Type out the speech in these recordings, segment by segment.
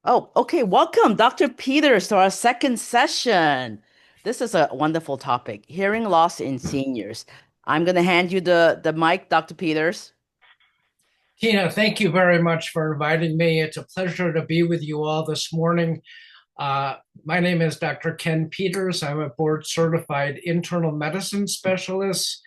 Oh, okay. Welcome, Dr. Peters, to our second session. This is a wonderful topic, hearing loss in seniors. I'm going to hand you the mic, Dr. Peters. Tina, thank you very much for inviting me. It's a pleasure to be with you all this morning. Uh, my name is Dr. Ken Peters. I'm a board certified internal medicine specialist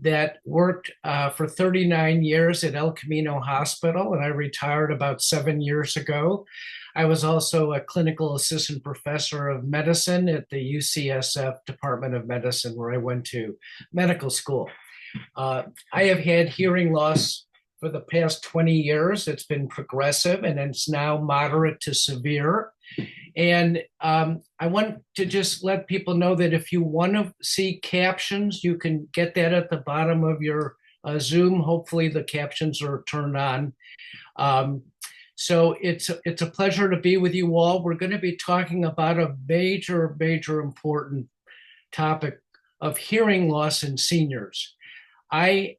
that worked for 39 years at El Camino Hospital, and I retired about 7 years ago. I was also a clinical assistant professor of medicine at the UCSF Department of Medicine, where I went to medical school. Uh, I have had hearing loss for the past 20 years. It's been progressive and it's now moderate to severe. And I want to just let people know that if you want to see captions, you can get that at the bottom of your Zoom. Hopefully, the captions are turned on. Um, so it's a pleasure to be with you all. We're going to be talking about a major important topic of hearing loss in seniors. I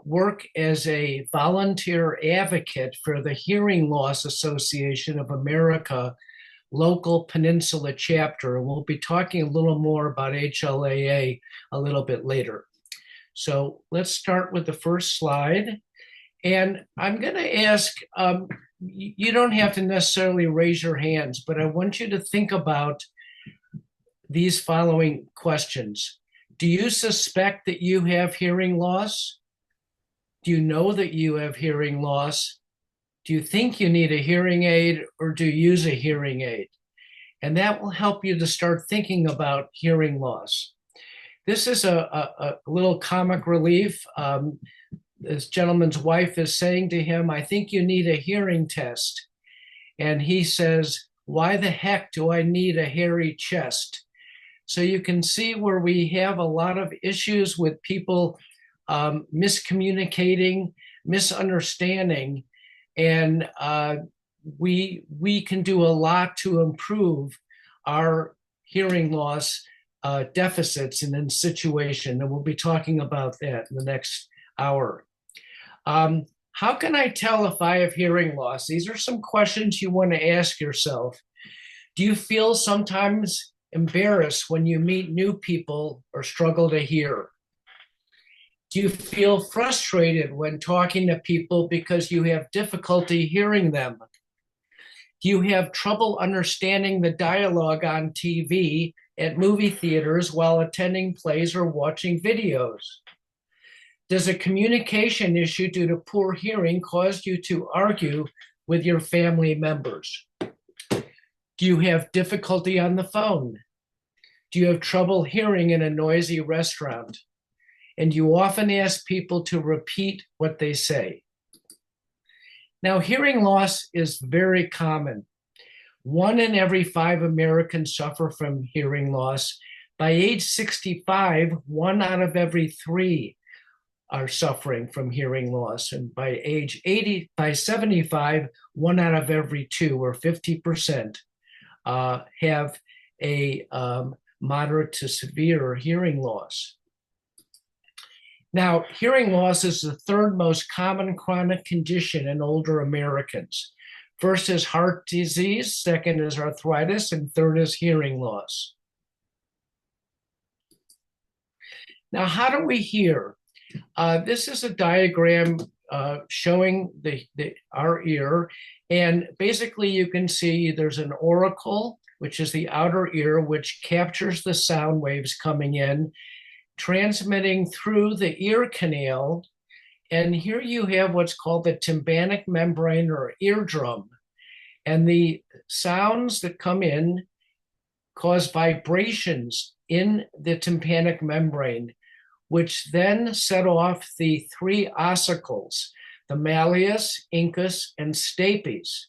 work as a volunteer advocate for the Hearing Loss Association of America local peninsula chapter. And we'll be talking a little more about HLAA a little bit later. So let's start with the first slide. And I'm going to ask, you don't have to necessarily raise your hands, but I want you to think about these following questions. Do you suspect that you have hearing loss? Do you know that you have hearing loss? Do you think you need a hearing aid or do you use a hearing aid? And that will help you to start thinking about hearing loss. This is a little comic relief. This gentleman's wife is saying to him, I think you need a hearing test. And he says, why the heck do I need a hairy chest? So you can see where we have a lot of issues with people miscommunicating, misunderstanding, and we can do a lot to improve our hearing loss deficits in a situation, and we'll be talking about that in the next hour. How can I tell if I have hearing loss? These are some questions you want to ask yourself. Do you feel sometimes embarrassed when you meet new people or struggle to hear? Do you feel frustrated when talking to people because you have difficulty hearing them? Do you have trouble understanding the dialogue on TV at movie theaters while attending plays or watching videos? Does a communication issue due to poor hearing cause you to argue with your family members? Do you have difficulty on the phone? Do you have trouble hearing in a noisy restaurant? And you often ask people to repeat what they say. Now, hearing loss is very common. 1 in every 5 Americans suffer from hearing loss. By age 65, 1 out of every 3 are suffering from hearing loss. And by age 80, by 75, 1 out of every 2, or 50%, have a moderate to severe hearing loss. Now, hearing loss is the third most common chronic condition in older Americans. First is heart disease, second is arthritis, and third is hearing loss. Now, how do we hear? This is a diagram showing our ear, and basically you can see there's an auricle, which is the outer ear, which captures the sound waves coming in, transmitting through the ear canal. And here you have what's called the tympanic membrane or eardrum. And the sounds that come in cause vibrations in the tympanic membrane, which then set off the 3 ossicles, the malleus, incus, and stapes.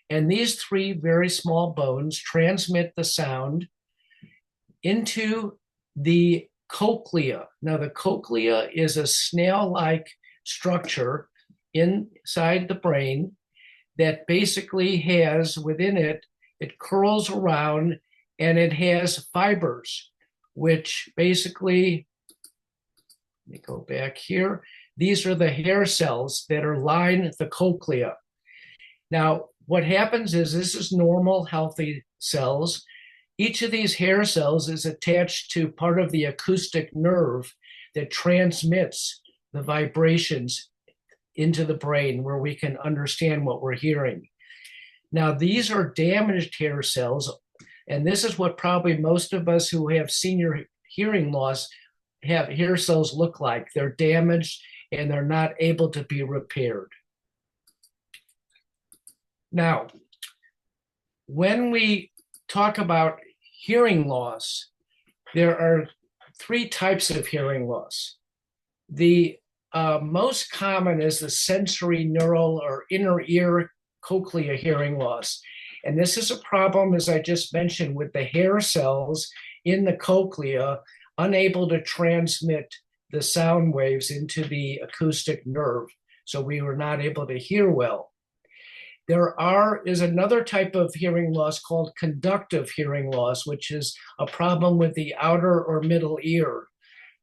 And these 3 very small bones transmit the sound into the cochlea. Now, the cochlea is a snail-like structure inside the brain that basically has within it, it curls around and it has fibers, which basically, let me go back here. These are the hair cells that are line the cochlea. Now, what happens is this is normal, healthy cells. Each of these hair cells is attached to part of the acoustic nerve that transmits the vibrations into the brain where we can understand what we're hearing. Now, these are damaged hair cells, and this is what probably most of us who have senior hearing loss have hair cells look like. They're damaged and they're not able to be repaired. Now, when we talk about hearing loss, there are three types of hearing loss. The most common is the sensory neural or inner ear cochlea hearing loss. And this is a problem, as I just mentioned, with the hair cells in the cochlea unable to transmit the sound waves into the acoustic nerve. So we were not able to hear well. There is another type of hearing loss called conductive hearing loss, which is a problem with the outer or middle ear.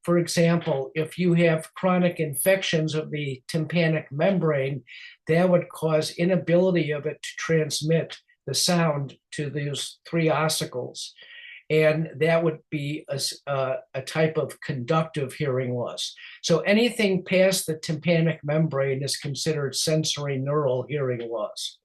For example, if you have chronic infections of the tympanic membrane, that would cause inability of it to transmit the sound to those three ossicles. And that would be a type of conductive hearing loss. So anything past the tympanic membrane is considered sensory neural hearing loss.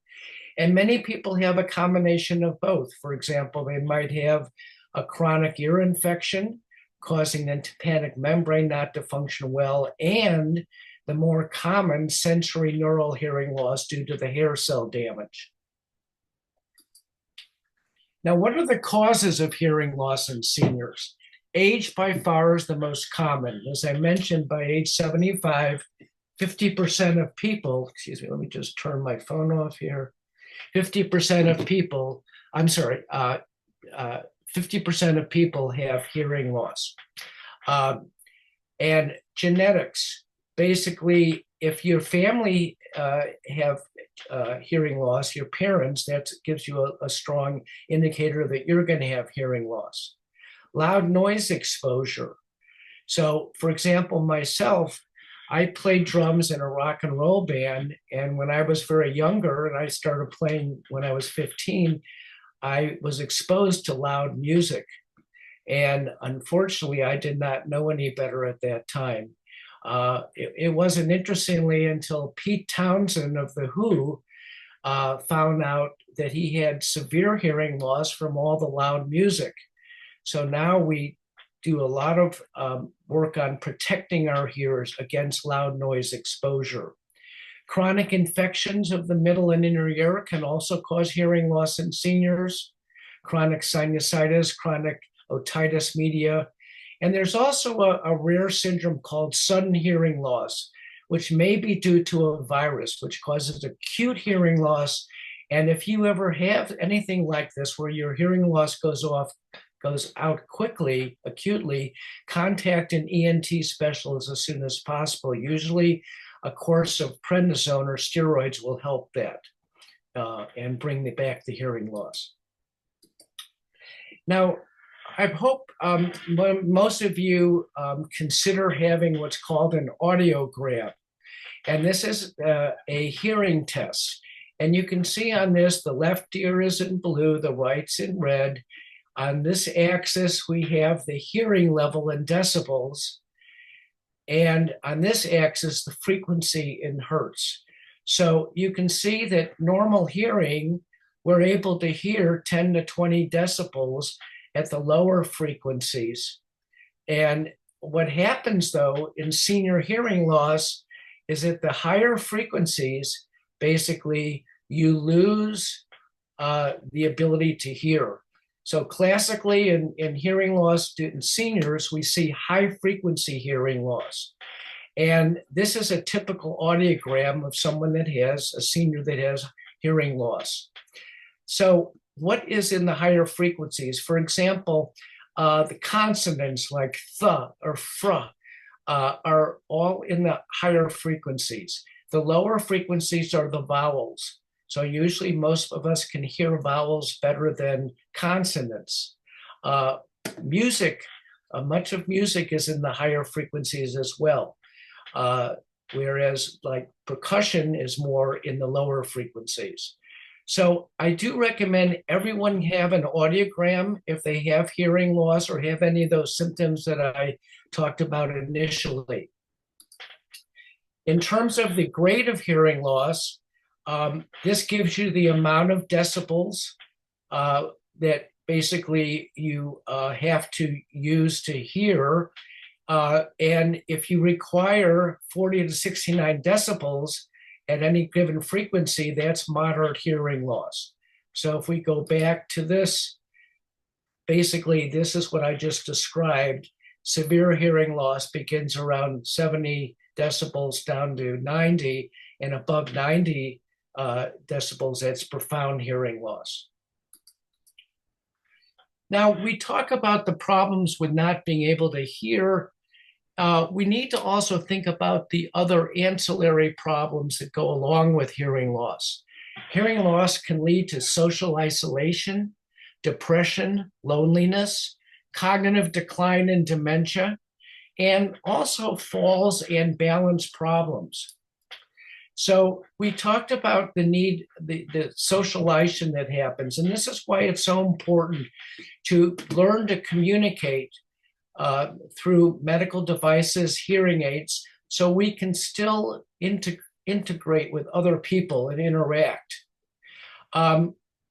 And many people have a combination of both. For example, they might have a chronic ear infection causing the tympanic membrane not to function well, and the more common sensory neural hearing loss due to the hair cell damage. Now, what are the causes of hearing loss in seniors? Age by far is the most common. As I mentioned, by age 75, 50% of people, excuse me, let me just turn my phone off here. 50% of people, 50% of people have hearing loss. And genetics, basically, if your family have hearing loss, your parents, that gives you a strong indicator that you're going to have hearing loss. Loud noise exposure. So, for example, myself, I played drums in a rock and roll band. And when I was very younger, and I started playing when I was 15, I was exposed to loud music. And unfortunately, I did not know any better at that time. It wasn't interestingly until Pete Townsend of The Who found out that he had severe hearing loss from all the loud music. So now we do a lot of work on protecting our hearers against loud noise exposure. Chronic infections of the middle and inner ear can also cause hearing loss in seniors. Chronic sinusitis, chronic otitis media. And there's also a rare syndrome called sudden hearing loss, which may be due to a virus, which causes acute hearing loss. And if you ever have anything like this, where your hearing loss goes out quickly, acutely, contact an ENT specialist as soon as possible. Usually a course of prednisone or steroids will help that and bring back the hearing loss. Now, I hope most of you consider having what's called an audiogram. And this is a hearing test. And you can see on this, the left ear is in blue, the right's in red. On this axis, we have the hearing level in decibels. And on this axis, the frequency in hertz. So you can see that normal hearing, we're able to hear 10 to 20 decibels at the lower frequencies. And what happens though in senior hearing loss is at the higher frequencies, basically you lose the ability to hear. So classically in hearing loss in seniors, we see high frequency hearing loss. And this is a typical audiogram of someone that has, a senior that has hearing loss. So what is in the higher frequencies? For example, the consonants like th or fr are all in the higher frequencies. The lower frequencies are the vowels. So usually most of us can hear vowels better than consonants. Music, much of music is in the higher frequencies as well. Whereas like percussion is more in the lower frequencies. So I do recommend everyone have an audiogram if they have hearing loss or have any of those symptoms that I talked about initially. In terms of the grade of hearing loss, this gives you the amount of decibels that basically you have to use to hear. And if you require 40 to 69 decibels at any given frequency, that's moderate hearing loss. So if we go back to this, basically this is what I just described. Severe hearing loss begins around 70 decibels down to 90, and above 90 decibels, that's profound hearing loss. Now, we talk about the problems with not being able to hear. We need to also think about the other ancillary problems that go along with hearing loss. Hearing loss can lead to social isolation, depression, loneliness, cognitive decline and dementia, and also falls and balance problems. So we talked about the need, the socialization that happens, and this is why it's so important to learn to communicate through medical devices, hearing aids, so we can still integrate with other people and interact.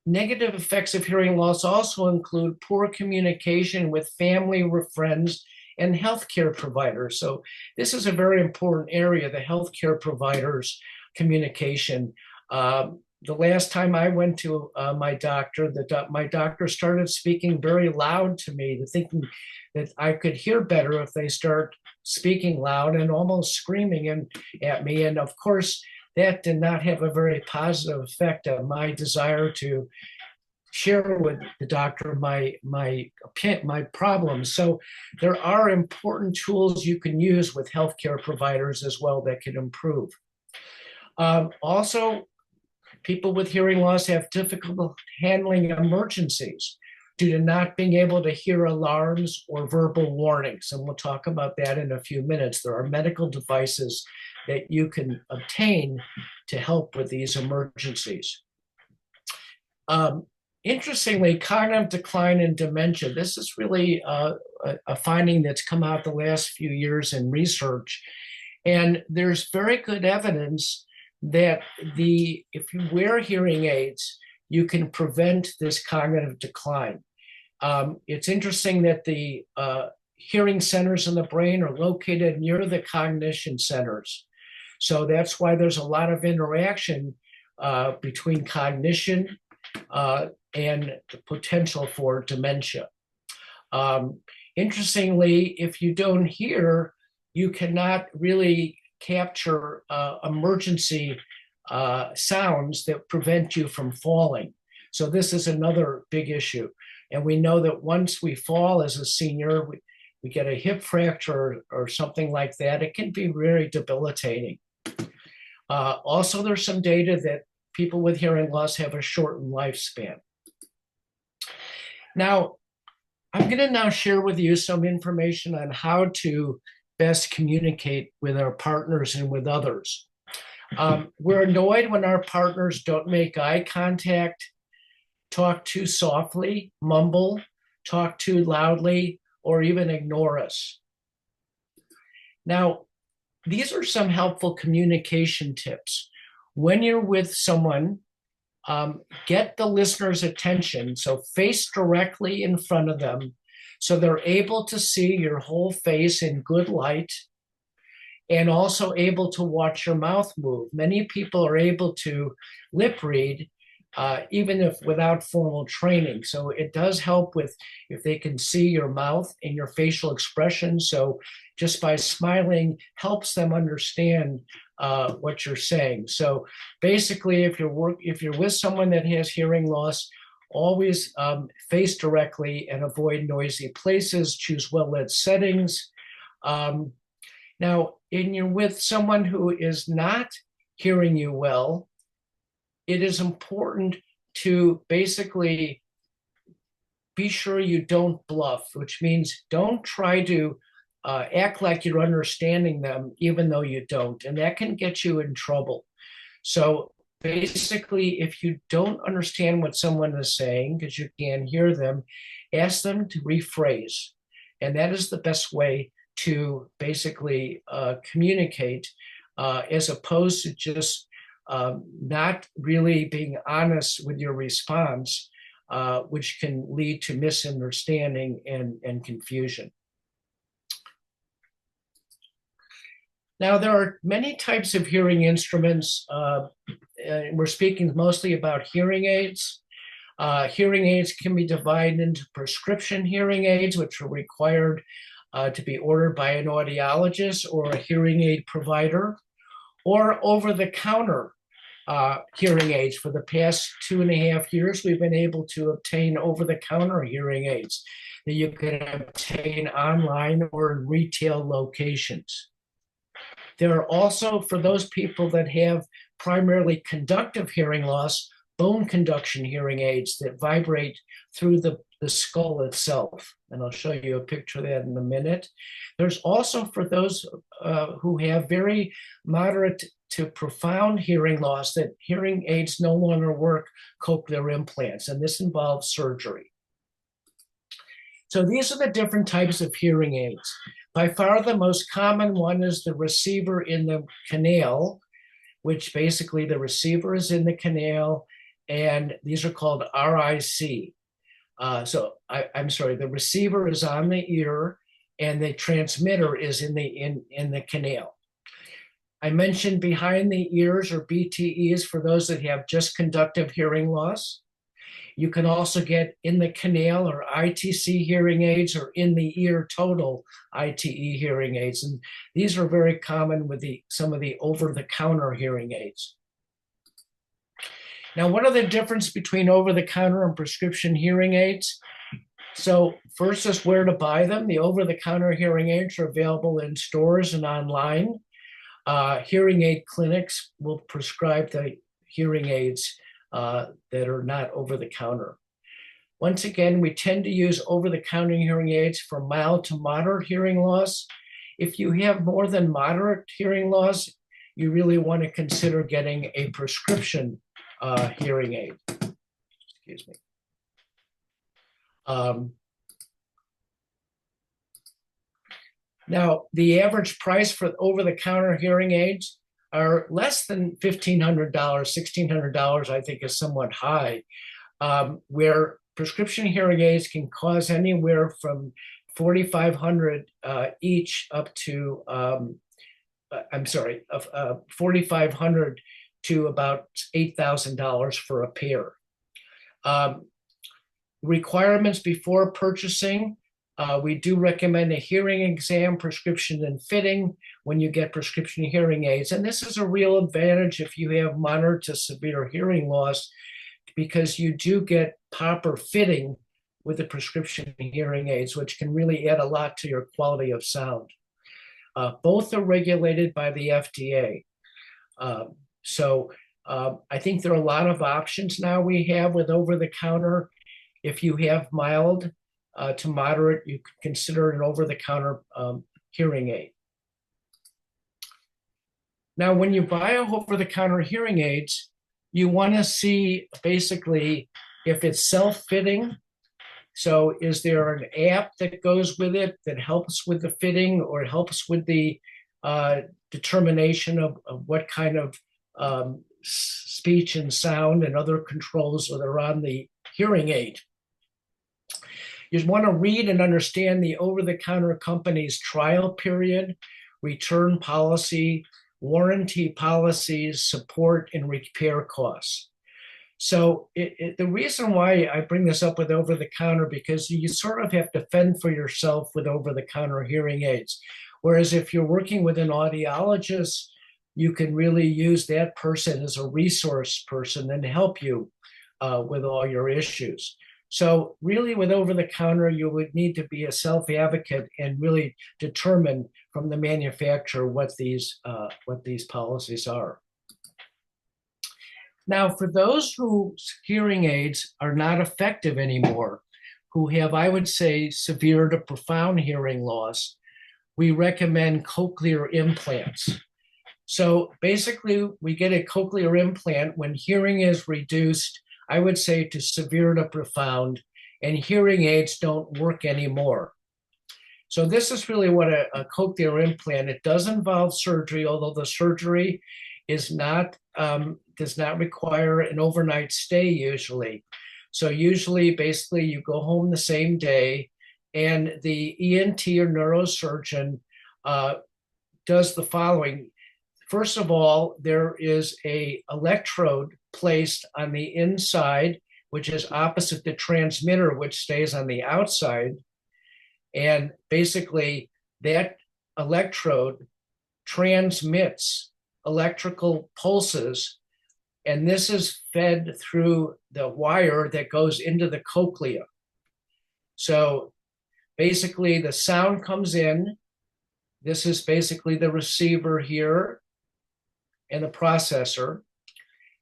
Negative effects of hearing loss also include poor communication with family, with friends, and healthcare providers. So this is a very important area, the healthcare providers' communication. The last time I went to my doctor, my doctor started speaking very loud to me, thinking that I could hear better if they start speaking loud and almost screaming at me. And of course, that did not have a very positive effect on my desire to share with the doctor my problems. So there are important tools you can use with healthcare providers as well that can improve. Also, people with hearing loss have difficulty handling emergencies due to not being able to hear alarms or verbal warnings. And we'll talk about that in a few minutes. There are medical devices that you can obtain to help with these emergencies. Interestingly, cognitive decline and dementia, this is really a finding that's come out the last few years in research. And there's very good evidence that if you wear hearing aids, you can prevent this cognitive decline. It's interesting that the hearing centers in the brain are located near the cognition centers. So that's why there's a lot of interaction between cognition and the potential for dementia. Interestingly, if you don't hear, you cannot really capture emergency sounds that prevent you from falling. So this is another big issue. And we know that once we fall as a senior, we get a hip fracture or something like that, it can be very debilitating. Also, there's some data that people with hearing loss have a shortened lifespan. Now, I'm going to now share with you some information on how to best communicate with our partners and with others. We're annoyed when our partners don't make eye contact, talk too softly, mumble, talk too loudly, or even ignore us. Now, these are some helpful communication tips. When you're with someone, get the listener's attention, so face directly in front of them so they're able to see your whole face in good light and also able to watch your mouth move. Many people are able to lip read even if without formal training. So it does help with if they can see your mouth and your facial expression. So just by smiling helps them understand what you're saying. So basically, if you're with someone that has hearing loss, always face directly and avoid noisy places. Choose well-lit settings. Now, you're with someone who is not hearing you well, it is important to basically be sure you don't bluff, which means don't try to act like you're understanding them, even though you don't. And that can get you in trouble. So basically, if you don't understand what someone is saying because you can't hear them, ask them to rephrase. And that is the best way to basically communicate as opposed to just not really being honest with your response, which can lead to misunderstanding and confusion. Now, there are many types of hearing instruments. We're speaking mostly about hearing aids. Hearing aids can be divided into prescription hearing aids, which are required to be ordered by an audiologist or a hearing aid provider, or over-the-counter hearing aids. For the past 2.5 years, we've been able to obtain over-the-counter hearing aids that you can obtain online or in retail locations. There are also, for those people that have primarily conductive hearing loss, bone conduction hearing aids that vibrate through the skull itself. And I'll show you a picture of that in a minute. There's also for those who have very moderate to profound hearing loss that hearing aids no longer work, cochlear implants, and this involves surgery. So these are the different types of hearing aids. By far the most common one is the receiver in the canal, which basically the receiver is in the canal, and these are called RIC. I'm sorry, the receiver is on the ear and the transmitter is in the canal. I mentioned behind the ears or BTEs for those that have just conductive hearing loss. You can also get in the canal or ITC hearing aids or in the ear total ITE hearing aids. And these are very common with some of the over-the-counter hearing aids. Now, what are the difference between over-the-counter and prescription hearing aids? So first is where to buy them. The over-the-counter hearing aids are available in stores and online. Hearing aid clinics will prescribe the hearing aids that are not over-the-counter. Once again, we tend to use over-the-counter hearing aids for mild to moderate hearing loss. If you have more than moderate hearing loss, you really want to consider getting a prescription hearing aid. Excuse me. Now, the average price for over-the-counter hearing aids are less than $1,500, $1,600, I think is somewhat high, where prescription hearing aids can cost anywhere from $4,500 each up to, $4,500 to about $8,000 for a pair. Requirements before purchasing. We do recommend a hearing exam, prescription, and fitting when you get prescription hearing aids. And this is a real advantage if you have moderate to severe hearing loss, because you do get proper fitting with the prescription hearing aids, which can really add a lot to your quality of sound. Both are regulated by the FDA. I think there are a lot of options now we have with over-the-counter. If you have mild to moderate, you could consider an over-the-counter hearing aid. Now, when you buy over-the-counter hearing aids, you want to see basically if it's self-fitting. So is there an app that goes with it that helps with the fitting or helps with the determination of what kind of speech and sound and other controls that are on the hearing aid? You want to read and understand the over-the-counter company's trial period, return policy, warranty policies, support, and repair costs. So the reason why I bring this up with over-the-counter, because you sort of have to fend for yourself with over-the-counter hearing aids. Whereas if you're working with an audiologist, you can really use that person as a resource person and help you with all your issues. So really with over-the-counter, you would need to be a self-advocate and really determine from the manufacturer what these policies are. Now, for those whose hearing aids are not effective anymore, who have, I would say, severe to profound hearing loss, we recommend cochlear implants. So basically, we get a cochlear implant when hearing is reduced, I would say, to severe to profound, and hearing aids don't work anymore. So this is really what a cochlear implant. It does involve surgery, although the surgery is not does not require an overnight stay usually. So usually, basically, you go home the same day, and the ENT or neurosurgeon uh, does the following. First of all, there is a electrode placed on the inside, which is opposite the transmitter, which stays on the outside. And basically, that electrode transmits electrical pulses, and this is fed through the wire that goes into the cochlea. So basically, the sound comes in. This is basically the receiver here and the processor,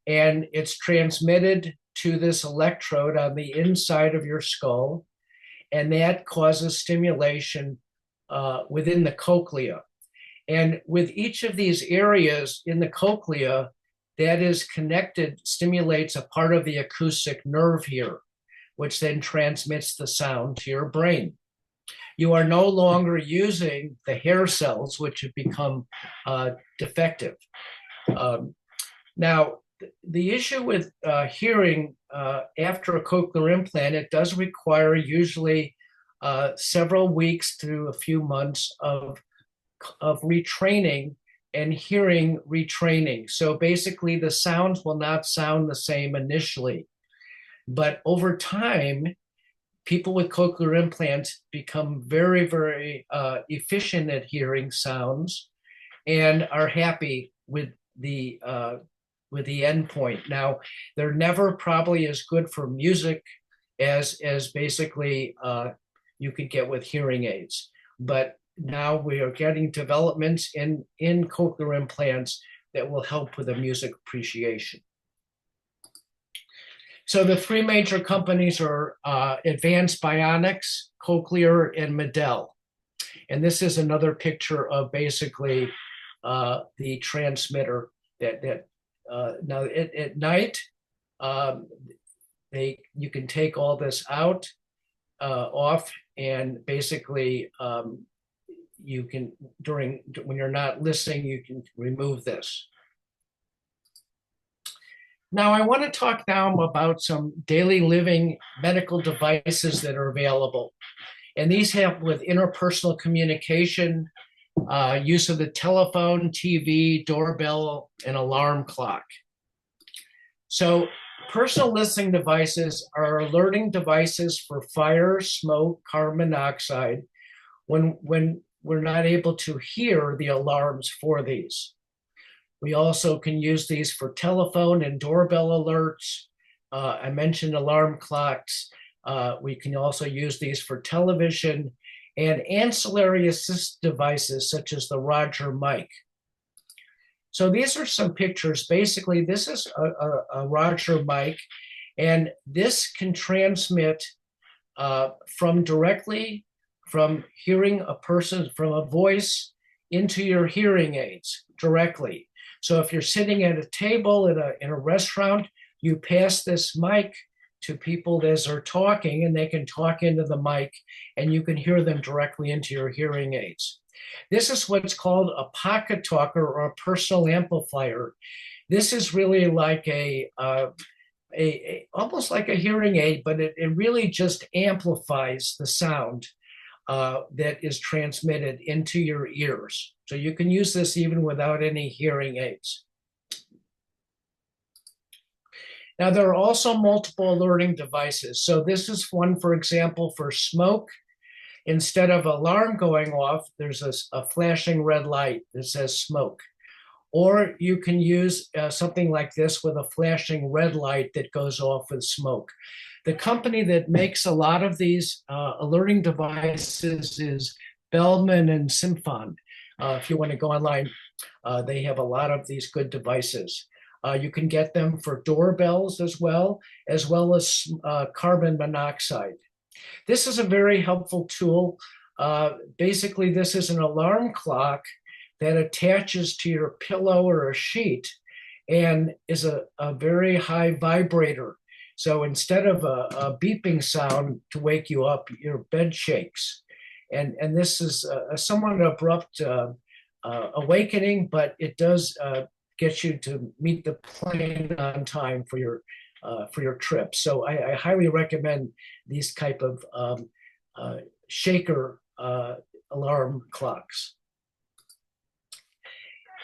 and it's transmitted to this electrode on the inside of your skull, and that causes stimulation within the cochlea. And with each of these areas in the cochlea that is connected, stimulates a part of the acoustic nerve here, which then transmits the sound to your brain. You are no longer using the hair cells, which have become defective. Now, the issue with hearing after a cochlear implant, it does require usually several weeks to a few months of retraining and hearing retraining. So basically, the sounds will not sound the same initially, but over time, people with cochlear implants become very, very efficient at hearing sounds and are happy with the endpoint. Now, they're never probably as good for music as basically you could get with hearing aids, but now we are getting developments in cochlear implants that will help with the music appreciation. So the three major companies are Advanced Bionics, Cochlear, and Medel. And this is another picture of basically the transmitter that now at night, you can take all this out, off, and basically you can, when you're not listening, you can remove this. Now, I want to talk now about some daily living medical devices that are available. And these help with interpersonal communication, use of the telephone, TV, doorbell, and alarm clock. So personal listening devices are alerting devices for fire, smoke, carbon monoxide when we're not able to hear the alarms for these. We also can use these for telephone and doorbell alerts. I mentioned alarm clocks. We can also use these for television and ancillary assist devices such as the Roger mic. So these are some pictures. Basically, this is a Roger mic, and this can transmit directly from hearing a person, from a voice into your hearing aids directly. So if you're sitting at a table in a restaurant, you pass this mic to people as they're talking, and they can talk into the mic, and you can hear them directly into your hearing aids. This is what's called a pocket talker or a personal amplifier. This is really like almost like a hearing aid, but it really just amplifies the sound that is transmitted into your ears. So you can use this even without any hearing aids. Now, there are also multiple alerting devices. So this is one, for example, for smoke. Instead of alarm going off, there's a flashing red light that says smoke. Or you can use something like this with a flashing red light that goes off with smoke. The company that makes a lot of these alerting devices is Bellman and Symphon. If you want to go online, they have a lot of these good devices. You can get them for doorbells as well as carbon monoxide. This is a very helpful tool. Basically, this is an alarm clock that attaches to your pillow or a sheet and is a very high vibrator. So instead of a beeping sound to wake you up, your bed shakes. And this is a somewhat abrupt awakening, but it does get you to meet the plane on time for your trip. So I highly recommend these type of shaker alarm clocks.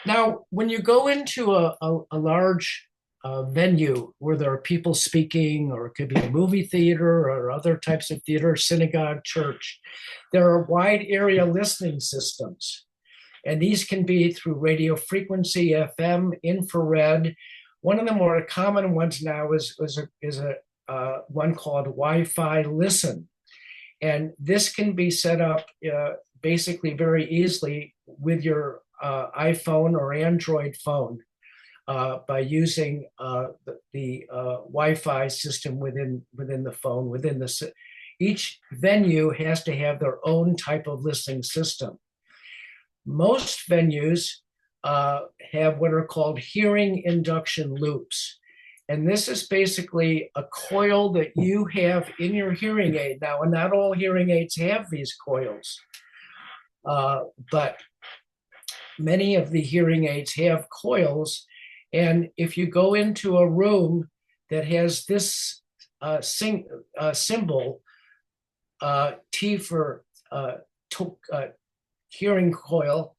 Now, when you go into a large venue where there are people speaking, or it could be a movie theater or other types of theater, synagogue, church, there are wide area listening systems. And these can be through radio frequency, FM, infrared. One of the more common ones now is a one called Wi-Fi Listen. And this can be set up basically very easily with your iPhone or Android phone by using the Wi-Fi system within the phone. Each venue has to have their own type of listening system. Most venues have what are called hearing induction loops. And this is basically a coil that you have in your hearing aid. Now, and not all hearing aids have these coils, but many of the hearing aids have coils. And if you go into a room that has this symbol, T for hearing coil,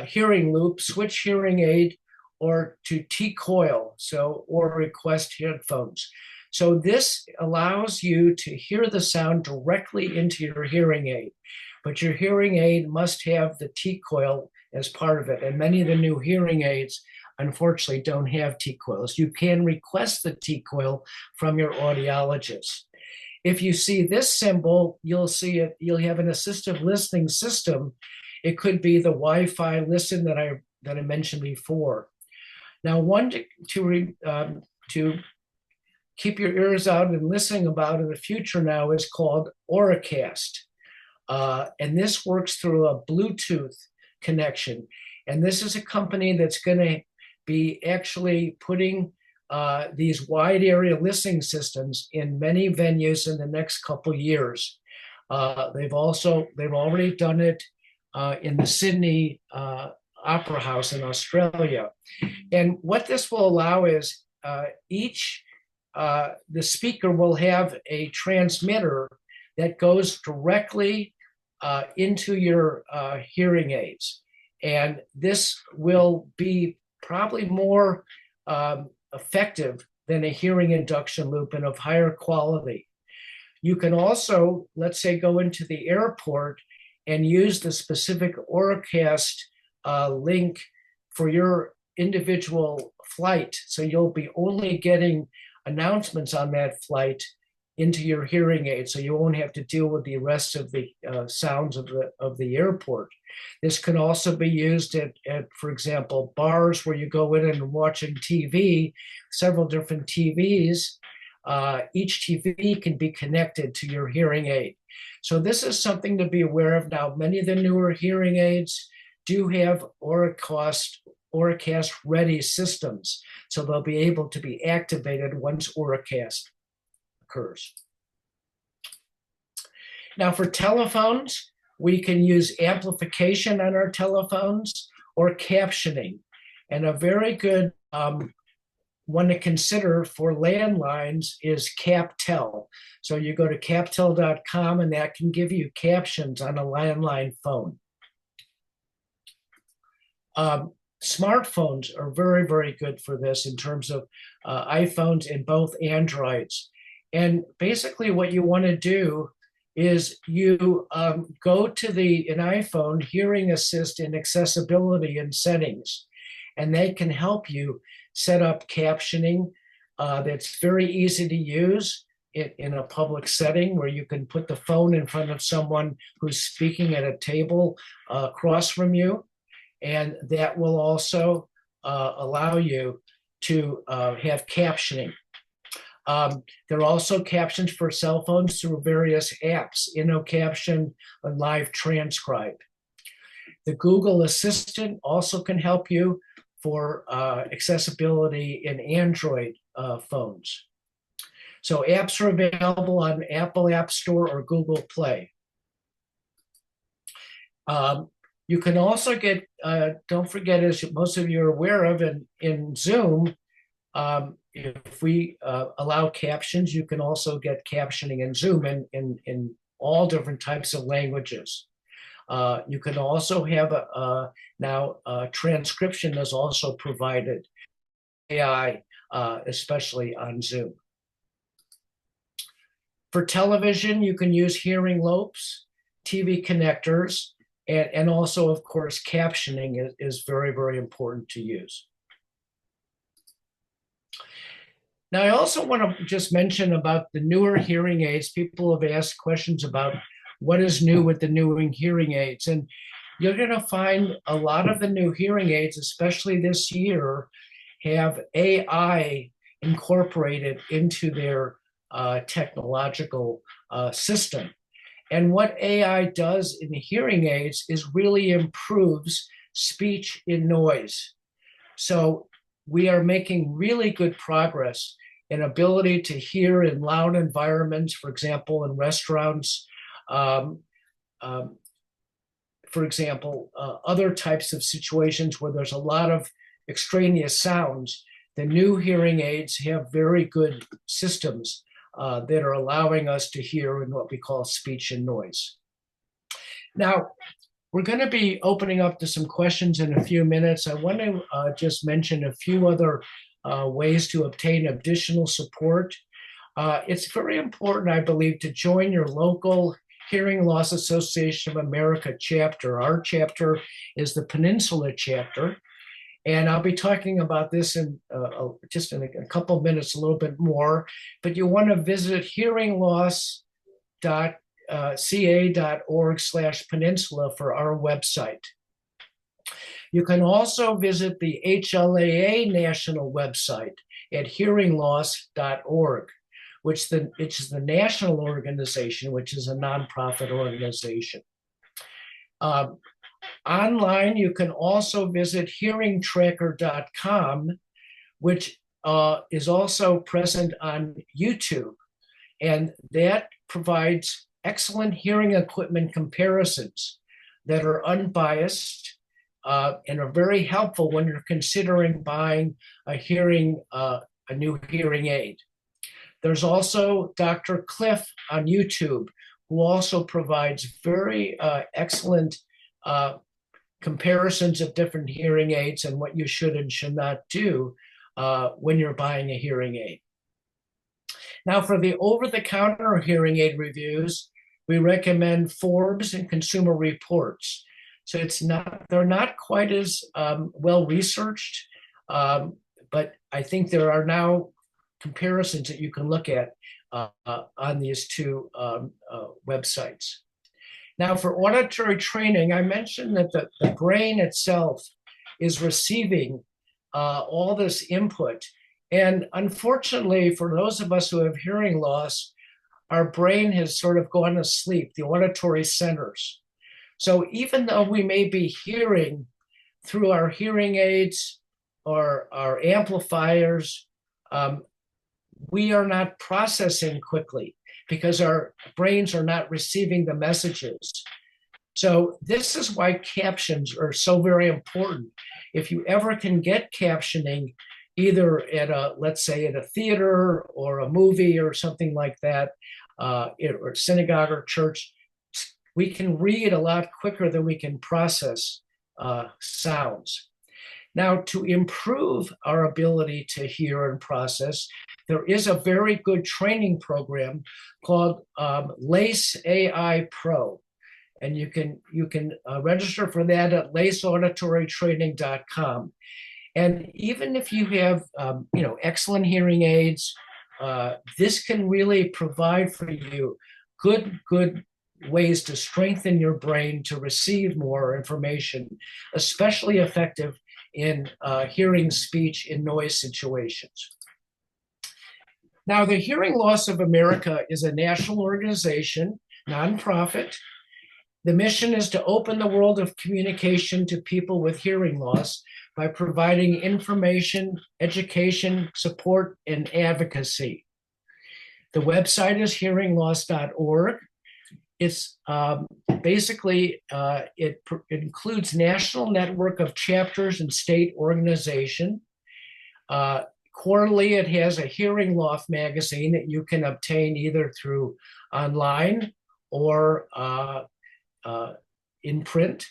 hearing loop, switch hearing aid, or to T-coil, or request headphones. So this allows you to hear the sound directly into your hearing aid, but your hearing aid must have the T-coil as part of it. And many of the new hearing aids, unfortunately, don't have T-coils. You can request the T-coil from your audiologist. If you see this symbol, you'll have an assistive listening system. It could be the Wi-Fi Listen that I mentioned before. Now, one to keep your ears out and listening about in the future now is called Auracast. And this works through a Bluetooth connection. And this is a company that's going to be actually putting these wide area listening systems in many venues in the next couple years. They've already done it in the Sydney Opera House in Australia. And what this will allow is the speaker will have a transmitter that goes directly into your hearing aids. And this will be probably more effective than a hearing induction loop and of higher quality. You can also, let's say, go into the airport and use the specific Auracast link for your individual flight. So you'll be only getting announcements on that flight into your hearing aid, so you won't have to deal with the rest of the sounds of the airport. This can also be used at, for example, bars where you go in and watching TV, several different TVs. Each TV can be connected to your hearing aid. So this is something to be aware of now. Many of the newer hearing aids do have Auracast ready systems, so they'll be able to be activated once Auracast occurs. Now, for telephones, we can use amplification on our telephones or captioning. And a very good one to consider for landlines is CapTel. So you go to captel.com and that can give you captions on a landline phone. Smartphones are very, very good for this in terms of iPhones and both Androids. And basically what you want to do is you go to an iPhone hearing assist in accessibility and settings, and they can help you set up captioning that's very easy to use in a public setting where you can put the phone in front of someone who's speaking at a table across from you. And that will also allow you to have captioning. There are also captions for cell phones through various apps, InnoCaption and Live Transcribe. The Google Assistant also can help you for accessibility in Android phones. So apps are available on Apple App Store or Google Play. You can also get, don't forget, as most of you are aware of, in Zoom, if we allow captions, you can also get captioning in Zoom in all different types of languages. You can also have now transcription is also provided, AI, especially on Zoom. For television, you can use hearing loops, TV connectors, and also, of course, captioning is very, very important to use. Now, I also want to just mention about the newer hearing aids. People have asked questions about what is new with the new hearing aids. And you're going to find a lot of the new hearing aids, especially this year, have AI incorporated into their technological system. And what AI does in the hearing aids is really improves speech in noise. So we are making really good progress in ability to hear in loud environments, for example, in restaurants, for example, other types of situations where there's a lot of extraneous sounds. The new hearing aids have very good systems that are allowing us to hear in what we call speech and noise. Now, we're going to be opening up to some questions in a few minutes. I want to just mention a few other ways to obtain additional support. It's very important, I believe, to join your local Hearing Loss Association of America chapter. Our chapter is the Peninsula chapter. And I'll be talking about this in just in a couple of minutes, a little bit more. But you want to visit hearingloss.ca.org/peninsula for our website. You can also visit the HLAA national website at hearingloss.org, which is the national organization, which is a nonprofit organization. Online, you can also visit hearingtracker.com, which is also present on YouTube. And that provides excellent hearing equipment comparisons that are unbiased and are very helpful when you're considering buying a new hearing aid. There's also Dr. Cliff on YouTube, who also provides very excellent comparisons of different hearing aids and what you should and should not do when you're buying a hearing aid. Now, for the over-the-counter hearing aid reviews, we recommend Forbes and Consumer Reports. So they're not quite as well researched, but I think there are now comparisons that you can look at on these two websites. Now, for auditory training, I mentioned that the brain itself is receiving all this input. And unfortunately, for those of us who have hearing loss, our brain has sort of gone to sleep, the auditory centers. So even though we may be hearing through our hearing aids or our amplifiers, we are not processing quickly because our brains are not receiving the messages. So this is why captions are so very important. If you ever can get captioning, either at let's say at a theater or a movie or something like that, or synagogue or church, we can read a lot quicker than we can process sounds. Now, to improve our ability to hear and process, there is a very good training program called LACE AI Pro. And you can register for that at laceauditorytraining.com. And even if you have excellent hearing aids, this can really provide for you good ways to strengthen your brain to receive more information, especially effective in hearing speech in noise situations. Now, the Hearing Loss of America is a national organization, nonprofit, The mission is to open the world of communication to people with hearing loss by providing information, education, support, and advocacy. The website is hearingloss.org. It's basically, it includes national network of chapters and state organization. Quarterly, it has a hearing loss magazine that you can obtain either through online or in print.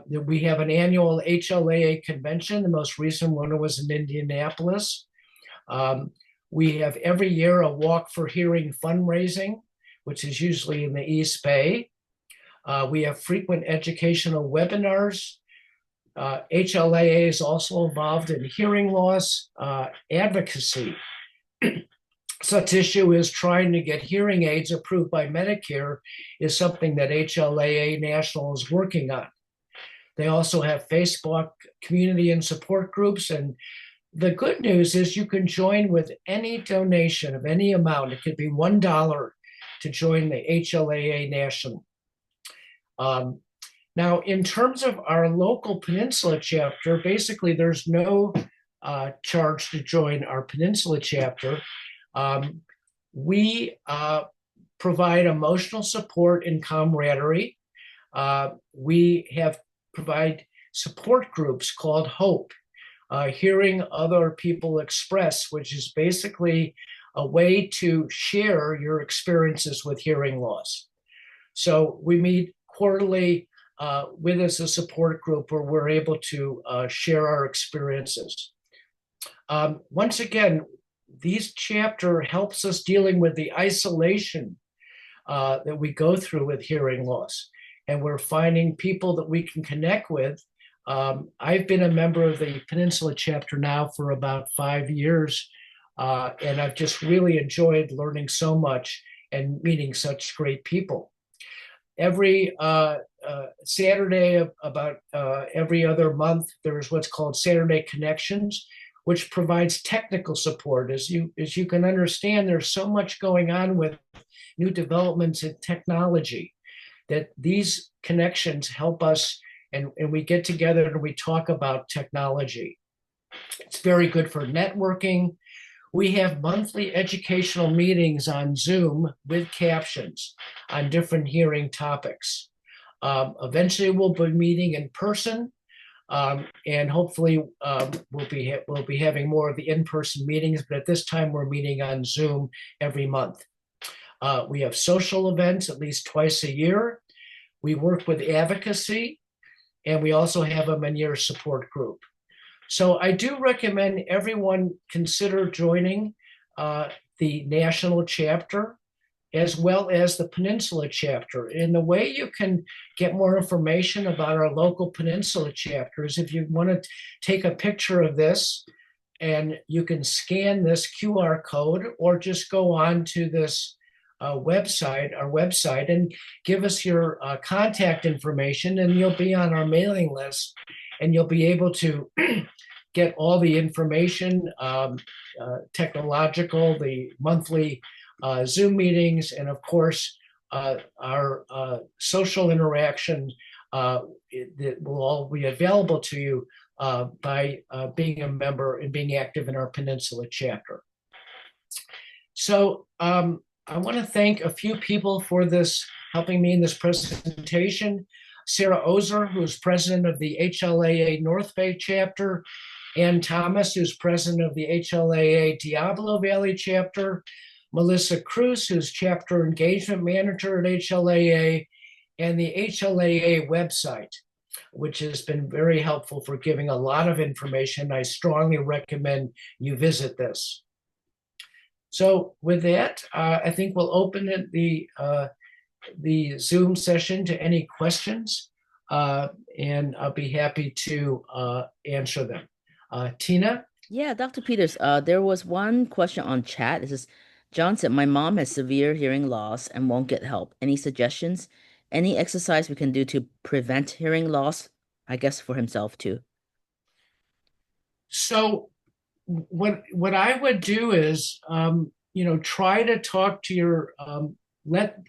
We have an annual HLAA convention. The most recent one was in Indianapolis. We have every year a Walk for Hearing fundraising, which is usually in the East Bay. We have frequent educational webinars. HLAA is also involved in hearing loss advocacy. Such issue as trying to get hearing aids approved by Medicare is something that HLAA National is working on. They also have Facebook community and support groups. And the good news is you can join with any donation of any amount. It could be $1 to join the HLAA National. Now, in terms of our local Peninsula chapter, basically there's no charge to join our Peninsula chapter. We provide emotional support and camaraderie. We provide support groups called HOPE, Hearing Other People Express, which is basically a way to share your experiences with hearing loss. So we meet quarterly with as a support group where we're able to share our experiences. Once again, these chapter helps us dealing with the isolation that we go through with hearing loss. And we're finding people that we can connect with. I've been a member of the Peninsula chapter now for about 5 years. And I've just really enjoyed learning so much and meeting such great people. Every Saturday, about every other month, there's what's called Saturday Connections, which provides technical support. As you can understand, there's so much going on with new developments in technology that these connections help us, and we get together and we talk about technology. It's very good for networking. We have monthly educational meetings on Zoom with captions on different hearing topics. Eventually, we'll be meeting in person, and hopefully we'll be having more of the in-person meetings, but at this time we're meeting on Zoom every month. We have social events at least twice a year. We work with advocacy, and we also have a Meniere's support group. So I do recommend everyone consider joining the national chapter as well as the Peninsula chapter. And the way you can get more information about our local Peninsula chapter is if you want to take a picture of this, and you can scan this QR code or just go on to this our website, and give us your contact information, and you'll be on our mailing list, and you'll be able to get all the information, technological, the monthly Zoom meetings, and of course, our social interaction that will all be available to you by being a member and being active in our Peninsula chapter. So I want to thank a few people for this, helping me in this presentation. Sarah Ozer, who is president of the HLAA North Bay chapter, Ann Thomas, who's president of the HLAA Diablo Valley chapter, Melissa Cruz, who's chapter engagement manager at HLAA, and the HLAA website, which has been very helpful for giving a lot of information. I strongly recommend you visit this. So with that, I think we'll open it, the Zoom session to any questions, and I'll be happy to answer them. Tina? Yeah, Dr. Peters, there was one question on chat. This is John said, my mom has severe hearing loss and won't get help. Any suggestions? Any exercise we can do to prevent hearing loss? I guess for himself too. So what I would do is, try to talk to your let,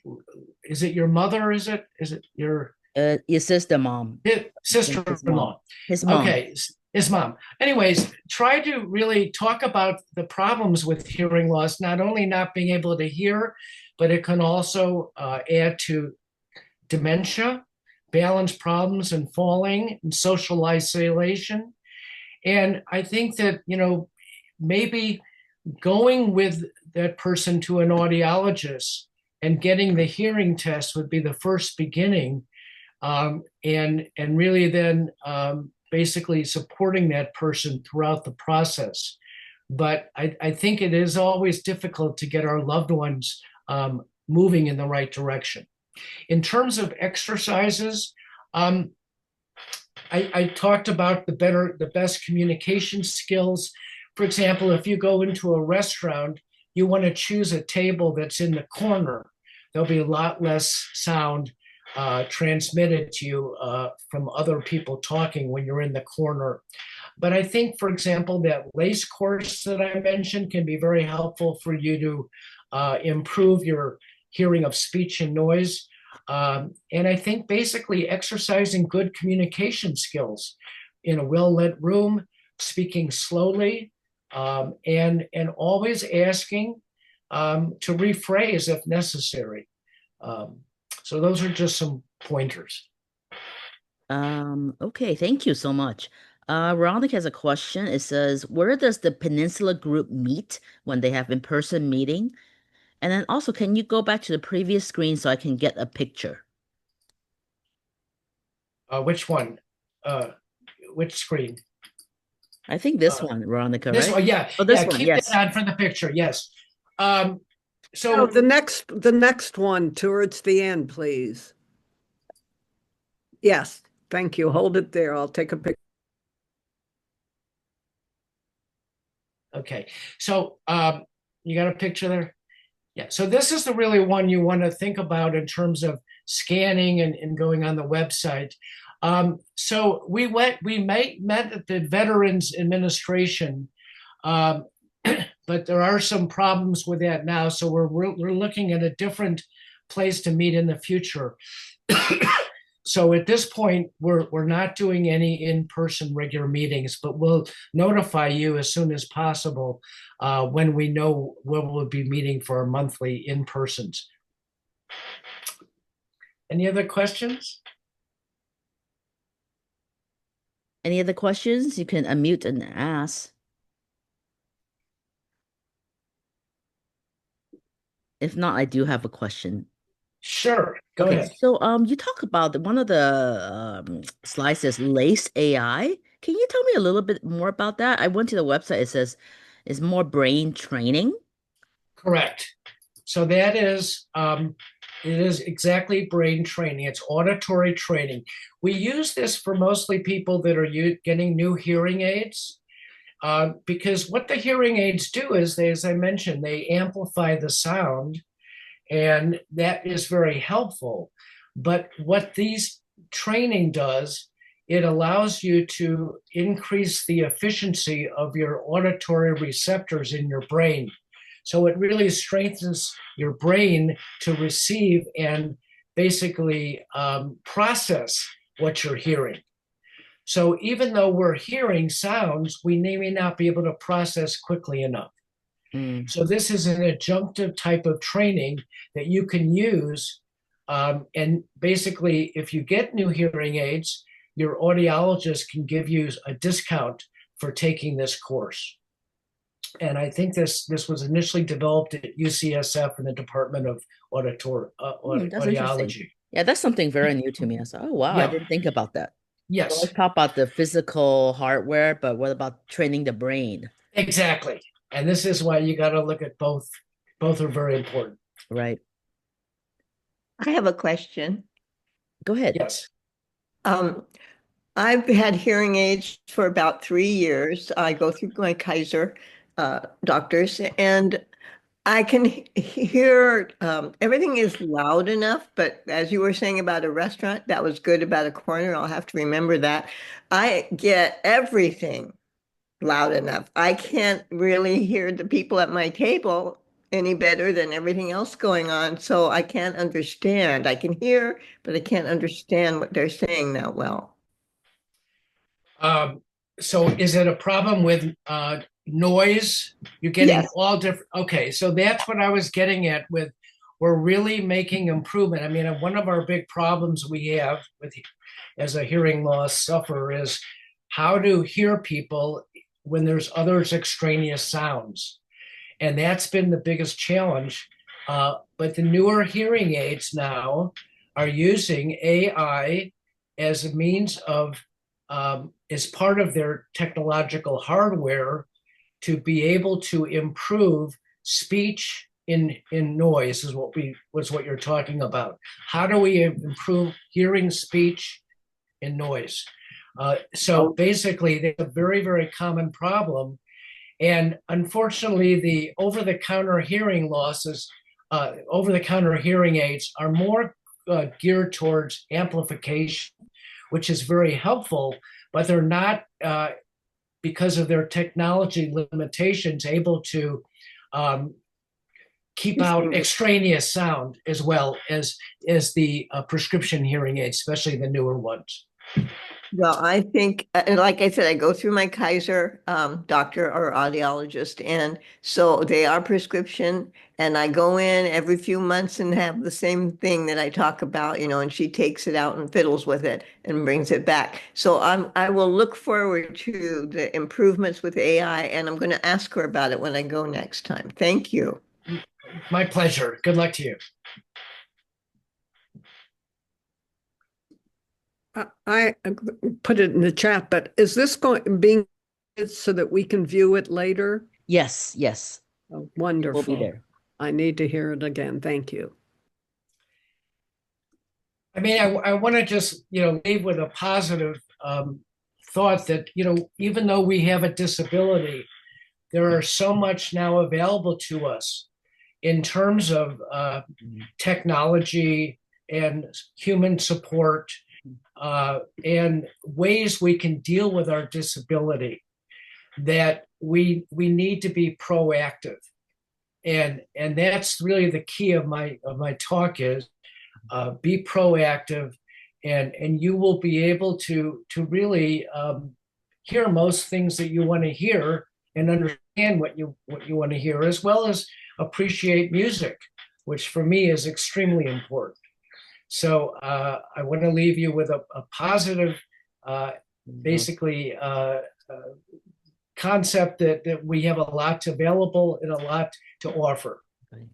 is it your mother? Is it your Your sister mom. I think his mom. sister-in-law? His mom. Okay, his mom. Anyways, try to really talk about the problems with hearing loss, not only not being able to hear, but it can also add to dementia, balance problems and falling, and social isolation. And I think that, maybe going with that person to an audiologist and getting the hearing test would be the first beginning, and really then basically supporting that person throughout the process. But I think it is always difficult to get our loved ones moving in the right direction. In terms of exercises, um, I talked about the best communication skills. For example, if you go into a restaurant, you want to choose a table that's in the corner. There'll be a lot less sound transmitted to you from other people talking when you're in the corner. But I think, for example, that LACE course that I mentioned can be very helpful for you to improve your hearing of speech and noise. And I think basically exercising good communication skills in a well-lit room, speaking slowly, and always asking to rephrase if necessary. So those are just some pointers. Okay, thank you so much. Veronica has a question. It says, where does the Peninsula group meet when they have in-person meeting? And then also, can you go back to the previous screen so I can get a picture? Which one? Uh, which screen? I think this Uh, one, Veronica, this right? one, yeah, Oh, this yeah. one, Keep that yes. on for the picture. Yes. Um, No, so the next one towards the end, please. Yes, thank you. Hold it there. I'll take a picture. okay. So you got a picture there? Yeah. So this is the really one you want to think about in terms of scanning and going on the website. So met at the Veterans Administration, um, but there are some problems with that now. So we're looking at a different place to meet in the future. So at this point, we're not doing any in-person regular meetings, but we'll notify you as soon as possible when we know where we'll be meeting for our monthly in-persons. Any other questions? Any other questions? You can unmute and ask. If not, I do have a question. Sure, go Okay, ahead. so you talk about one of the slides says Lace AI. Can you tell me a little bit more about that? I went to the website. It says it's more brain training. Correct. So that is, it is exactly brain training. It's auditory training. We use this for mostly people that are getting new hearing aids, because what the hearing aids do is, as I mentioned, they amplify the sound, and that is very helpful. But what these training does, it allows you to increase the efficiency of your auditory receptors in your brain. So it really strengthens your brain to receive and basically process what you're hearing. So even though we're hearing sounds, we may not be able to process quickly enough. Mm. So this is an adjunctive type of training that you can use. And basically, if you get new hearing aids, your audiologist can give you a discount for taking this course. And I think this was initially developed at UCSF in the Department of That's interesting. Audiology. Yeah, that's something very new to me. I said, oh wow, I Yeah. didn't think about that. We always Yes, talk about the physical hardware, but what about training the brain? exactly. And this is why you got to look at both. Both are very important. Right. I have a question. Go ahead. Yes. Um, I've had hearing aids for about 3 years. I go through my Kaiser doctors, and I can hear everything is loud enough. But as you were saying about a restaurant, that was good about a corner. I'll have to remember that. I get everything loud enough. I can't really hear the people at my table any better than everything else going on. So I can't understand. I can hear, but I can't understand what they're saying that well. So is it a problem with noise? You're getting Yes. all different. Okay, so that's what I was getting at with we're really making improvement. I mean, one of our big problems we have with as a hearing loss sufferer is how to hear people when there's others extraneous sounds. And that's been the biggest challenge. But the newer hearing aids now are using AI as a means of, as part of their technological hardware to be able to improve speech in noise is what you're talking about. How do we improve hearing, speech, in noise? So basically, there's a very, very common problem. And unfortunately, the over-the-counter hearing losses, over-the-counter hearing aids are more geared towards amplification, which is very helpful, but they're not, because of their technology limitations, able to keep out extraneous sound as well as the prescription hearing aids, especially the newer ones. Well, I think, and like I said, I go through my Kaiser doctor or audiologist, and so they are prescription, and I go in every few months and have the same thing that I talk about, and she takes it out and fiddles with it and brings it back. So I will look forward to the improvements with AI, and I'm going to ask her about it when I go next time. Thank you. My pleasure. Good luck to you. I put it in the chat, but is this being so that we can view it later? Yes, yes. Oh, wonderful. We'll be there. I need to hear it again. Thank you. I mean, I want to just, leave with a positive thought that, even though we have a disability, there are so much now available to us in terms of technology and human support and ways we can deal with our disability, that we need to be proactive. And that's really the key of my talk is be proactive, and you will be able to really hear most things that you want to hear and understand what you want to hear, as well as appreciate music, which for me is extremely important. So I want to leave you with a positive, basically, concept that we have a lot available and a lot to offer. Okay.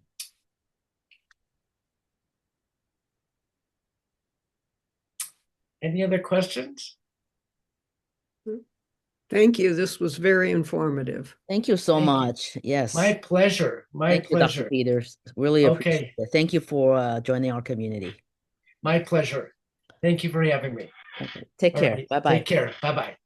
Any other questions? Thank you. This was very informative. Thank you so Thank you. much. Yes. My pleasure. My Thank you, Dr. pleasure. Peters. Really appreciate Okay. it. Thank you for joining our community. My pleasure. Thank you for having me. Okay. Take All care. right. Bye-bye. Take care. Bye-bye.